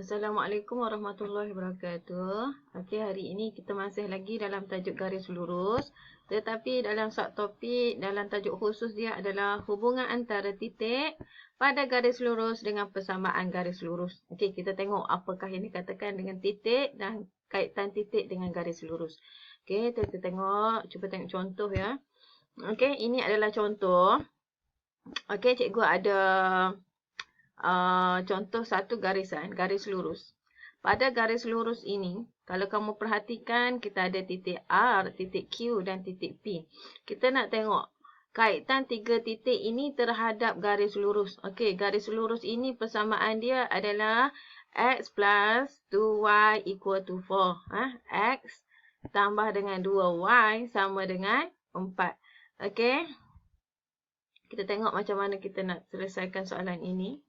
Assalamualaikum warahmatullahi wabarakatuh. Okey, hari ini kita masih lagi dalam tajuk garis lurus. Tetapi dalam subtopik, dalam tajuk khusus dia adalah hubungan antara titik pada garis lurus dengan persamaan garis lurus. Okey, kita tengok apakah yang dikatakan dengan titik dan kaitan titik dengan garis lurus. Okey, kita tengok, cuba tengok contoh ya. Okey, ini adalah contoh. Okey, cikgu ada contoh satu garisan, garis lurus. Pada garis lurus ini, kalau kamu perhatikan, kita ada titik R, titik Q dan titik P. Kita nak tengok kaitan tiga titik ini terhadap garis lurus. Okey, garis lurus ini persamaan dia adalah X plus 2Y equal to 4. X tambah dengan 2Y sama dengan 4. Okey. Kita tengok macam mana kita nak selesaikan soalan ini.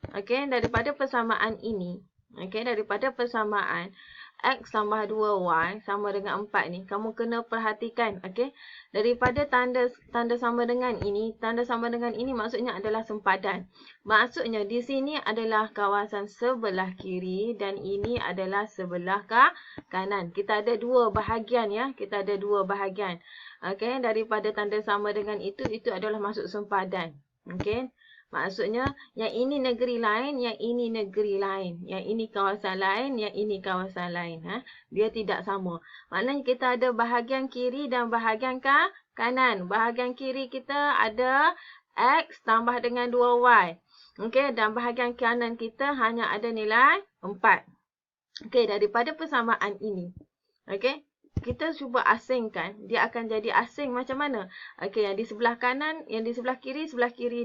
Okey, daripada persamaan ini, daripada persamaan X tambah 2Y sama dengan 4 ni, kamu kena perhatikan, okey. Daripada tanda sama dengan ini, tanda sama dengan ini maksudnya adalah sempadan. Maksudnya di sini adalah kawasan sebelah kiri dan ini adalah sebelah kanan. Kita ada dua bahagian ya, kita ada dua bahagian. Okey, daripada tanda sama dengan itu adalah masuk sempadan. Okey. Maksudnya, yang ini negeri lain, yang ini negeri lain. Yang ini kawasan lain, yang ini kawasan lain. Dia tidak sama. Maknanya kita ada bahagian kiri dan bahagian kanan. Bahagian kiri kita ada X tambah dengan 2Y. Okey, dan bahagian kanan kita hanya ada nilai 4. Okey, daripada persamaan ini. Okey. Kita cuba asingkan, dia akan jadi asing macam mana? Okey, yang di sebelah kanan, yang di sebelah kiri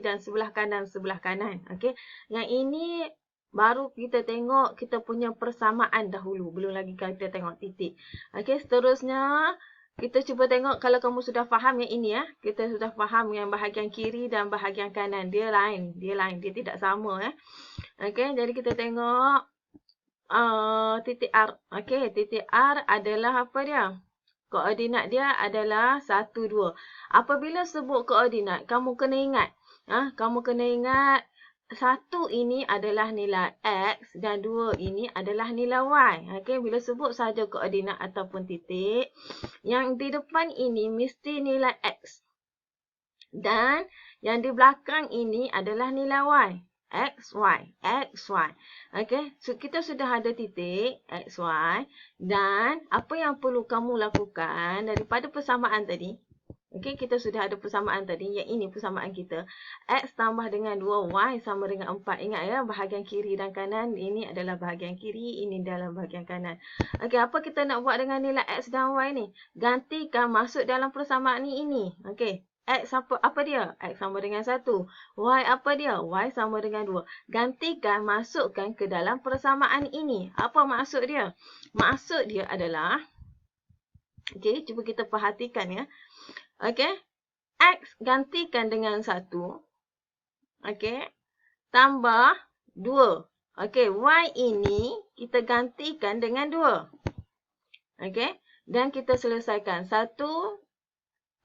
dan sebelah kanan. Okey, yang ini baru kita tengok kita punya persamaan dahulu. Belum lagi kita tengok titik. Okey, seterusnya kita cuba tengok kalau kamu sudah faham yang ini ya. Kita sudah faham yang bahagian kiri dan bahagian kanan. Dia lain, dia tidak sama ya. Okey, jadi kita tengok titik R. Okey, titik R adalah apa dia? Koordinat dia adalah 1, 2. Apabila sebut koordinat, kamu kena ingat. Kamu kena ingat 1 ini adalah nilai X dan 2 ini adalah nilai Y. Okey, bila sebut saja koordinat ataupun titik, yang di depan ini mesti nilai X. Dan yang di belakang ini adalah nilai Y. X, Y. Okey, so kita sudah ada titik X, Y. Dan apa yang perlu kamu lakukan daripada persamaan tadi. Okey, kita sudah ada persamaan tadi. Yang ini persamaan kita. X tambah dengan 2Y sama dengan 4. Ingat ya, bahagian kiri dan kanan. Ini adalah bahagian kiri, ini adalah bahagian kanan. Okey, apa kita nak buat dengan nilai X dan Y ni? Gantikan masuk dalam persamaan ini. Okey. X apa dia? X sama dengan 1. Y apa dia? Y sama dengan 2. Gantikan, masukkan ke dalam persamaan ini. Apa maksud dia? Maksud dia adalah, okey, cuba kita perhatikan ya. Okey, X gantikan dengan 1. Okey, tambah 2. Okey, Y ini kita gantikan dengan 2. Okey, dan kita selesaikan. 1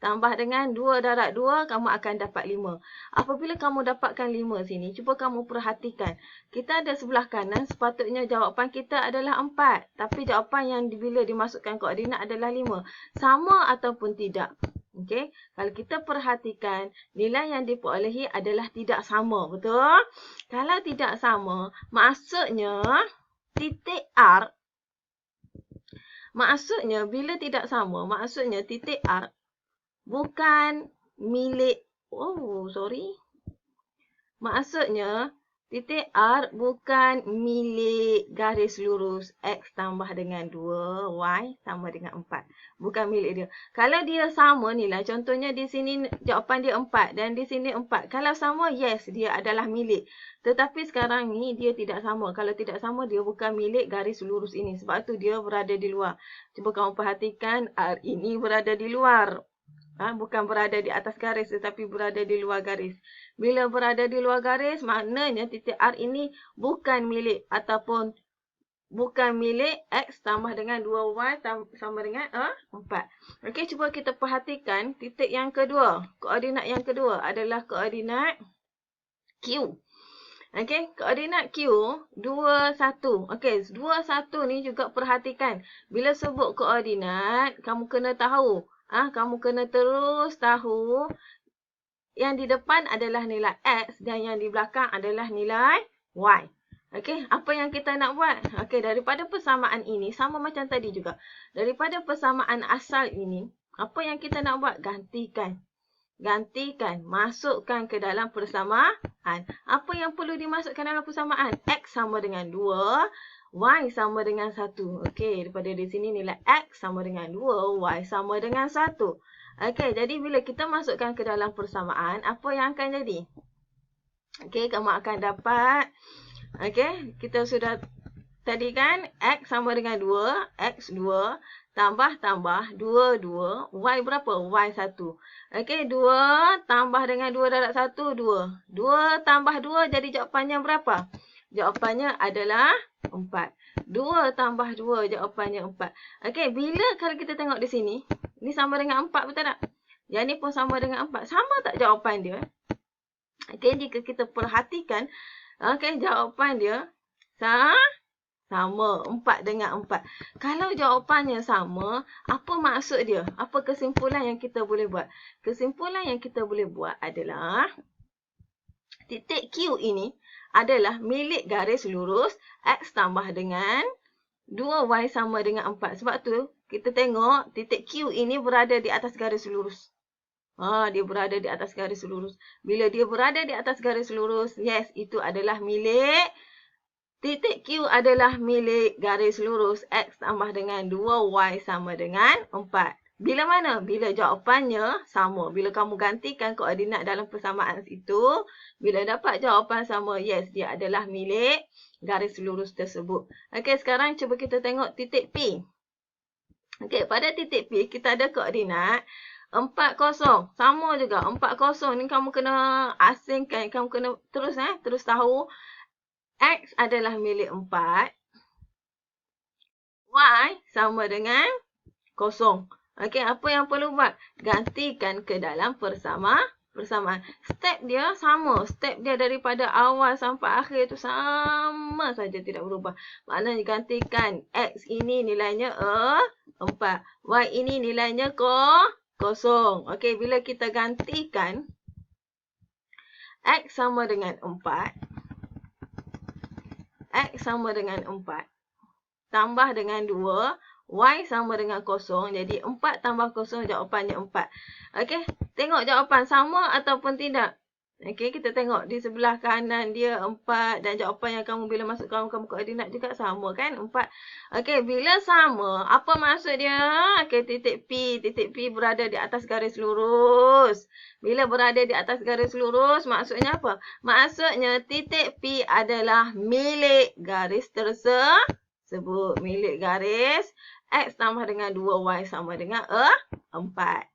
tambah dengan 2 darab 2, kamu akan dapat 5. Apabila kamu dapatkan 5 sini, cuba kamu perhatikan. Kita ada sebelah kanan, sepatutnya jawapan kita adalah 4. Tapi jawapan yang bila dimasukkan koordinat adalah 5. Sama ataupun tidak? Okey, kalau kita perhatikan, nilai yang diperolehi adalah tidak sama. Betul? Kalau tidak sama, maksudnya titik R. Maksudnya, bila tidak sama, maksudnya titik R bukan milik, maksudnya, titik R bukan milik garis lurus X tambah dengan 2, Y sama dengan 4. Bukan milik dia. Kalau dia sama nilai, contohnya di sini jawapan dia 4 dan di sini 4. Kalau sama, yes, dia adalah milik. Tetapi sekarang ni dia tidak sama. Kalau tidak sama, dia bukan milik garis lurus ini. Sebab tu dia berada di luar. Cuba kamu perhatikan, R ini berada di luar. Bukan berada di atas garis tetapi berada di luar garis. Bila berada di luar garis, maknanya titik R ini bukan milik ataupun bukan milik X tambah dengan 2Y sama dengan 4. Okey, cuba kita perhatikan titik yang kedua. Koordinat yang kedua adalah koordinat Q. Okey, koordinat Q 2, 1. Okey, 2, 1 ni juga perhatikan. Bila sebut koordinat, kamu kena tahu. Kamu kena terus tahu yang di depan adalah nilai X dan yang di belakang adalah nilai Y. Okey, apa yang kita nak buat? Okey, daripada persamaan ini, sama macam tadi juga. Daripada persamaan asal ini, apa yang kita nak buat? Gantikan. Gantikan, masukkan ke dalam persamaan. Apa yang perlu dimasukkan dalam persamaan? X sama dengan 2, Y sama dengan 1. Okey, daripada di sini nilai X sama dengan 2, Y sama dengan 1. Okey, jadi bila kita masukkan ke dalam persamaan, apa yang akan jadi? Okey, kamu akan dapat, okey, kita sudah tadi kan, X sama dengan 2, X 2, tambah, 2, 2, Y berapa? Y 1. Okey, 2 tambah dengan 2 darab 1, 2. 2 tambah 2 jadi jawapannya berapa? Jawapannya adalah 4. 2 tambah 2 jawapannya 4. Okey, bila kalau kita tengok di sini, ni sama dengan 4 betul tak? Yang ni pun sama dengan 4. Sama tak jawapan dia? Okey, jika kita perhatikan, okey, jawapan dia sama, 4 dengan 4. Kalau jawapannya sama, apa maksud dia? Apa kesimpulan yang kita boleh buat? Kesimpulan yang kita boleh buat adalah titik Q ini adalah milik garis lurus X tambah dengan 2Y sama dengan 4. Sebab tu, kita tengok titik Q ini berada di atas garis lurus. Dia berada di atas garis lurus. Bila dia berada di atas garis lurus, yes, itu adalah milik titik Q adalah milik garis lurus X tambah dengan 2Y sama dengan 4. Bila mana? Bila jawapannya sama. Bila kamu gantikan koordinat dalam persamaan itu, bila dapat jawapan sama, yes, dia adalah milik garis lurus tersebut. Okey, sekarang cuba kita tengok titik P. Okey, pada titik P, kita ada koordinat 4, 0. Sama juga, 4, 0 ni kamu kena asingkan, kamu kena terus tahu X adalah milik 4. Y sama dengan 0. Okey, apa yang perlu buat? Gantikan ke dalam persamaan. Step dia sama. Step dia daripada awal sampai akhir tu sama saja, tidak berubah. Maknanya gantikan X ini nilainya 4. Y ini nilainya 0. Okey, bila kita gantikan X sama dengan 4. X sama dengan 4. Tambah dengan 2. Y sama dengan 0. Jadi 4 tambah 0 jawapannya 4. Okey, tengok jawapan sama ataupun tidak. Okey, kita tengok di sebelah kanan dia 4 dan jawapan yang kamu bila masukkan kamu koordinat juga sama kan? 4. Okey, bila sama, apa maksud dia? Okey, titik P berada di atas garis lurus. Bila berada di atas garis lurus, maksudnya apa? Maksudnya titik P adalah milik garis tersebut. Milik garis X tambah dengan 2Y sama dengan 4.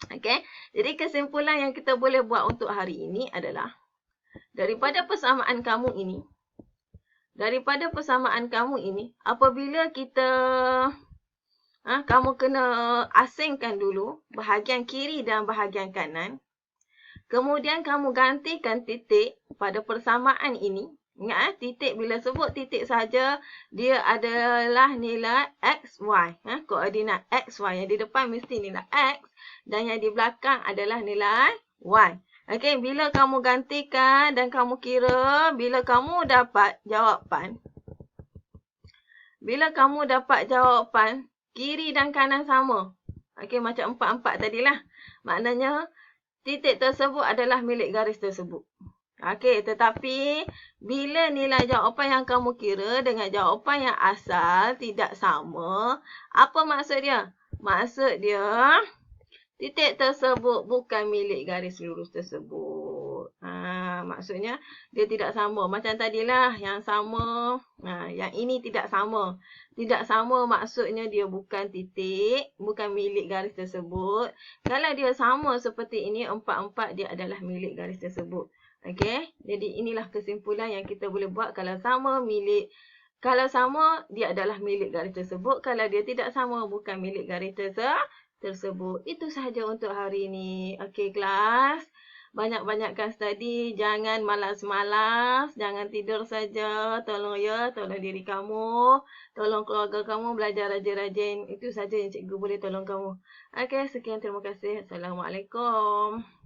Okey, jadi kesimpulan yang kita boleh buat untuk hari ini adalah daripada persamaan kamu ini, apabila kita kamu kena asingkan dulu bahagian kiri dan bahagian kanan. Kemudian kamu gantikan titik pada persamaan ini. Ingat titik, bila sebut titik saja, dia adalah nilai XY. Koordinat XY. Yang di depan mesti nilai X dan yang di belakang adalah nilai Y. Okey, bila kamu gantikan dan kamu kira, bila kamu dapat jawapan, kiri dan kanan sama. Okey, macam 4-4 tadilah. Maknanya, titik tersebut adalah milik garis tersebut. Okey, tetapi bila nilai jawapan yang kamu kira dengan jawapan yang asal tidak sama, apa maksud dia? Maksud dia, titik tersebut bukan milik garis lurus tersebut. Maksudnya, dia tidak sama. Macam tadilah, yang sama. Yang ini tidak sama. Tidak sama maksudnya dia bukan titik, bukan milik garis tersebut. Kalau dia sama seperti ini, 4-4, dia adalah milik garis tersebut. Okey, jadi inilah kesimpulan yang kita boleh buat. Kalau sama, dia adalah milik garis tersebut. Kalau dia tidak sama, bukan milik garis tersebut. Itu sahaja untuk hari ini. Okey, kelas. banyak-banyakkan study, jangan malas-malas, jangan tidur saja. Tolong ya, tolong diri kamu, tolong keluarga kamu belajar rajin-rajin. Itu saja yang cikgu boleh tolong kamu. Okey, sekian, terima kasih. Assalamualaikum.